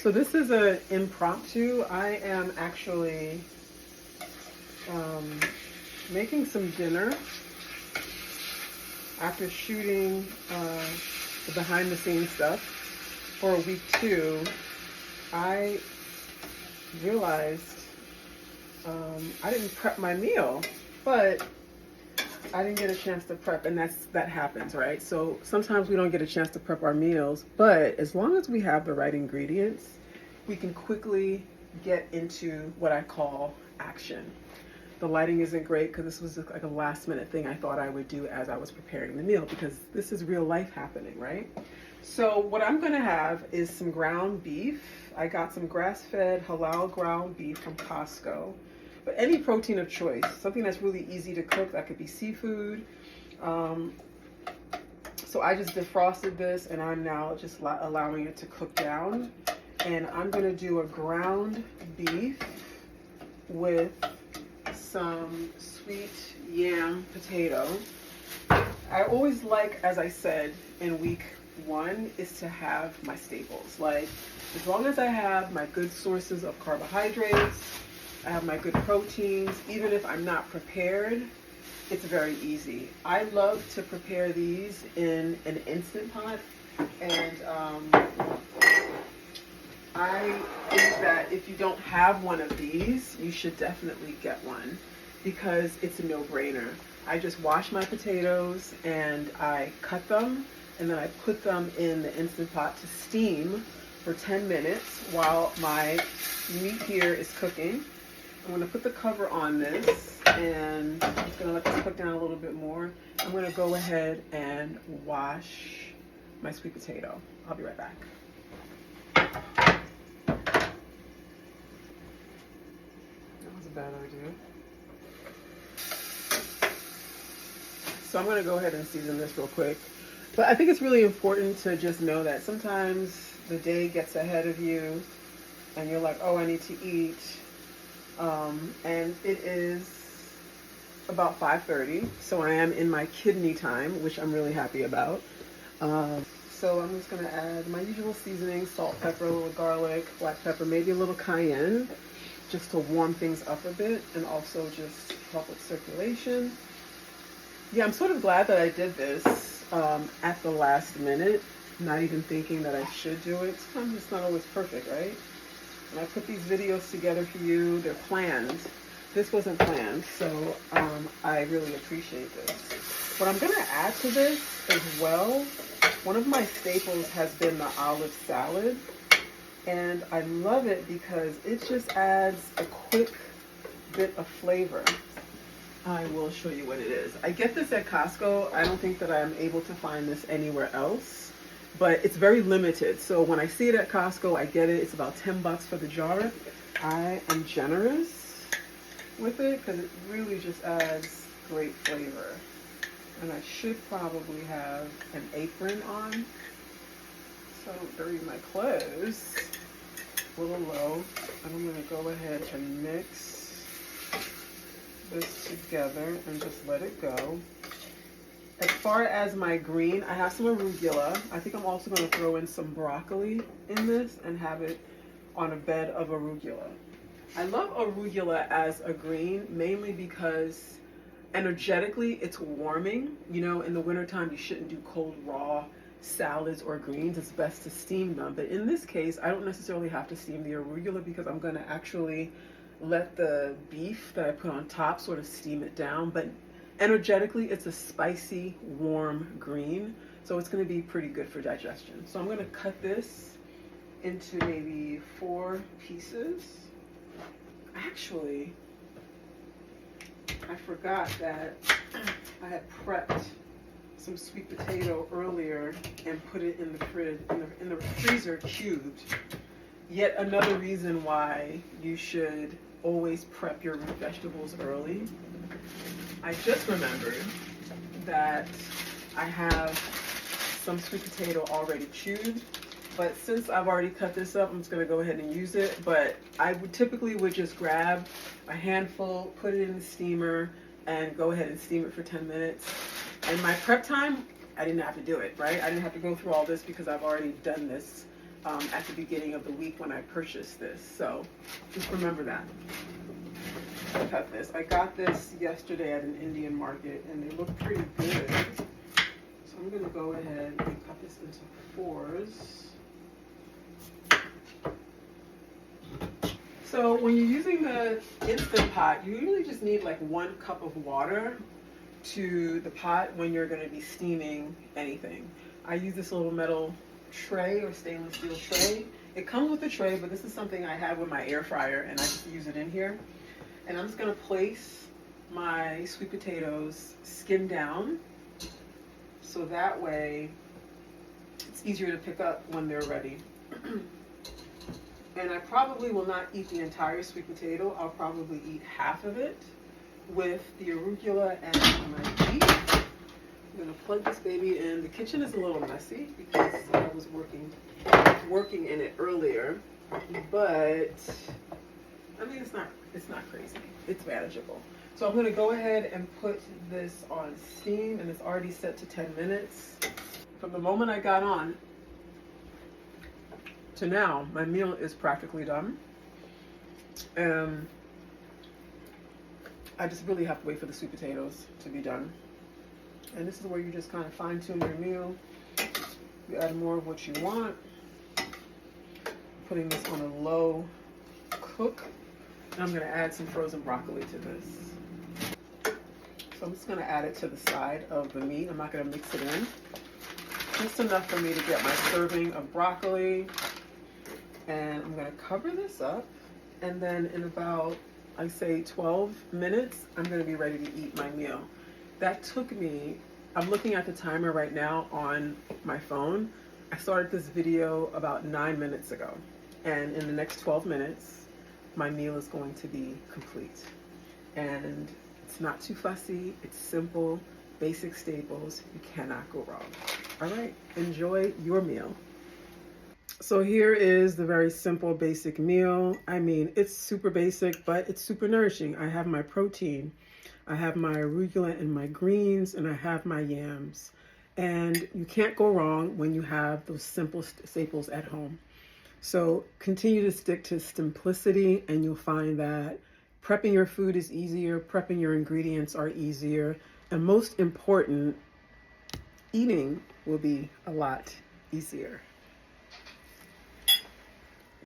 So this is an impromptu. I am actually making some dinner after shooting the behind the scenes stuff for week 2. I realized I didn't prep my meal, but I didn't get a chance to prep, and that happens, right? So sometimes we don't get a chance to prep our meals, but as long as we have the right ingredients, we can quickly get into what I call action. The lighting isn't great because this was like a last minute thing I thought I would do as I was preparing the meal, because this is real life happening, right? So what I'm gonna have is some ground beef. I got some grass-fed halal ground beef from Costco. But any protein of choice, something that's really easy to cook. That could be seafood. So I just defrosted this, and I'm now just allowing it to cook down. And I'm gonna do a ground beef with some sweet yam potato. I always like, as I said in week 1, is to have my staples. Like, as long as I have my good sources of carbohydrates, I have my good proteins, even if I'm not prepared, it's very easy. I love to prepare these in an Instant Pot, and I think that if you don't have one of these, you should definitely get one, because it's a no-brainer. I just wash my potatoes and I cut them, and then I put them in the Instant Pot to steam for 10 minutes while my meat here is cooking. I'm going to put the cover on this, and I'm just going to let this cook down a little bit more. I'm going to go ahead and wash my sweet potato. I'll be right back. That was a bad idea. So I'm going to go ahead and season this real quick. But I think it's really important to just know that sometimes the day gets ahead of you and you're like, oh, I need to eat. And it is about 5:30, so I am in my kidney time, which I'm really happy about. So I'm just going to add my usual seasoning: salt, pepper, a little garlic, black pepper, maybe a little cayenne, just to warm things up a bit and also just help with circulation. Yeah, I'm sort of glad that I did this at the last minute, not even thinking that I should do it. Sometimes it's not always perfect, right? And I put these videos together for you. They're planned. This wasn't planned, so I really appreciate this. What I'm going to add to this as well, one of my staples has been the olive salad. And I love it because it just adds a quick bit of flavor. I will show you what it is. I get this at Costco. I don't think that I'm able to find this anywhere else, but it's very limited. So when I see it at Costco, I get it. It's about $10 for the jar. I am generous with it because it really just adds great flavor. And I should probably have an apron on so I don't dirty my clothes. A little low. And I'm going to go ahead and mix this together and just let it go. As far as my green, I have some arugula. I think I'm also going to throw in some broccoli in this and have it on a bed of arugula. I love arugula as a green mainly because energetically it's warming. You know, in the wintertime you shouldn't do cold raw salads or greens. It's best to steam them. But in this case, I don't necessarily have to steam the arugula because I'm going to actually let the beef that I put on top sort of steam it down. But energetically, it's a spicy, warm green, so it's going to be pretty good for digestion. So I'm going to cut this into maybe 4 pieces. Actually, I forgot that I had prepped some sweet potato earlier and put it in the fridge, in the freezer cubed. Yet another reason why you should always prep your root vegetables early. I just remembered that I have some sweet potato already chewed, but since I've already cut this up, I'm just gonna go ahead and use it. But I would typically just grab a handful, put it in the steamer, and go ahead and steam it for 10 minutes. And my prep time, I didn't have to do it, right? I didn't have to go through all this because I've already done this at the beginning of the week when I purchased this. So just remember that. Cut this. I got this yesterday at an Indian market and they look pretty good. So I'm going to go ahead and cut this into 4s. So when you're using the Instant Pot, you usually just need like 1 cup of water to the pot when you're going to be steaming anything. I use this little metal tray or stainless steel tray. It comes with a tray, but this is something I have with my air fryer and I just use it in here. And I'm just going to place my sweet potatoes skin down so that way it's easier to pick up when they're ready. And I probably will not eat the entire sweet potato. I'll probably eat half of it with the arugula and my beef. I'm gonna plug this baby in. The kitchen is a little messy because I was working in it earlier, but I mean it's not crazy. It's manageable. So I'm gonna go ahead and put this on steam, and it's already set to 10 minutes. From the moment I got on to now, my meal is practically done. I just really have to wait for the sweet potatoes to be done. And this is where you just kind of fine tune your meal. You add more of what you want. Putting this on a low cook. And I'm gonna add some frozen broccoli to this. So I'm just gonna add it to the side of the meat. I'm not gonna mix it in. Just enough for me to get my serving of broccoli. And I'm gonna cover this up. And then in about, I say 12 minutes, I'm gonna be ready to eat my meal. That took me, I'm looking at the timer right now on my phone. I started this video about 9 minutes ago. And in the next 12 minutes, my meal is going to be complete. And it's not too fussy, it's simple, basic staples, you cannot go wrong. All right, enjoy your meal. So here is the very simple basic meal. I mean, it's super basic, but it's super nourishing. I have my protein, I have my arugula and my greens, and I have my yams. And you can't go wrong when you have those simple staples at home. So continue to stick to simplicity and you'll find that prepping your food is easier, prepping your ingredients are easier, and most important, eating will be a lot easier.